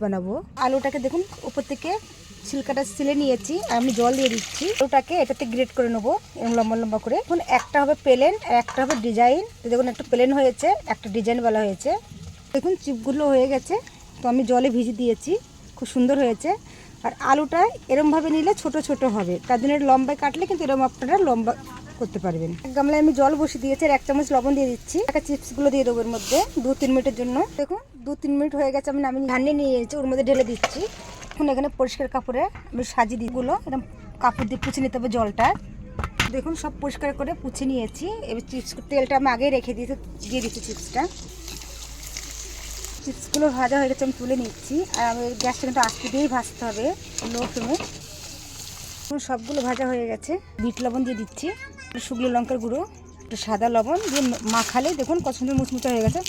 বানাবো। আলুটাকে দেখুন উপর থেকে ছিলকাটা ছিলে নিয়েছি, আর আমি জল দিয়ে দিচ্ছি। আলুটাকে এটাতে গ্রেট করে নেবো এরকম লম্বা লম্বা করে। এখন একটা হবে প্লেন আর একটা হবে ডিজাইন। দেখুন একটা প্লেন হয়েছে, একটা ডিজাইন বলা হয়েছে। দেখুন চিপগুলো হয়ে গেছে, তো আমি জলে ভিজে দিয়েছি, খুব সুন্দর হয়েছে। আর আলুটা এরমভাবে নিলে ছোট ছোট হবে, তার জন্য লম্বায় কাটলে কিন্তু এরকম আপনারা লম্বা করতে পারবেন। এক গামলায় আমি জল বসিয়ে দিয়েছি আর 1 চামচ লবণ দিয়ে দিচ্ছি। একটা চিপসগুলো দিয়ে দেবো এর মধ্যে 2-3 মিনিটের জন্য। দেখুন 2-3 মিনিট হয়ে গেছে, আমি ঢানিয়ে নিয়েছি, ওর মধ্যে ঢেলে দিচ্ছি। এখন এখানে পরিষ্কার কাপড়ে আমি সাজিয়ে দিই গুলো, এরকম কাপড় দিয়ে পুছে নিতে হবে জলটা। দেখুন সব পরিষ্কার করে পুছে নিয়েছি। এবার চিপস তেলটা আমি আগেই রেখে দিয়ে দিচ্ছি চিপসটা। চিপসগুলো ভাজা হয়ে গেছে, আমি তুলে নিচ্ছি। আর আমি গ্যাসটা কিন্তু আস্তে দিয়েই ভাজতে হবে, লো ফ্লেমে। সবগুলো ভাজা হয়ে গেছে। বিট লবণ দিয়ে দিচ্ছি, শুকনো লঙ্কার গুঁড়ো, একটু সাদা লবণ দিয়ে মাখালে দেখুন কত সুন্দর মুচমুচে হয়ে গেছে।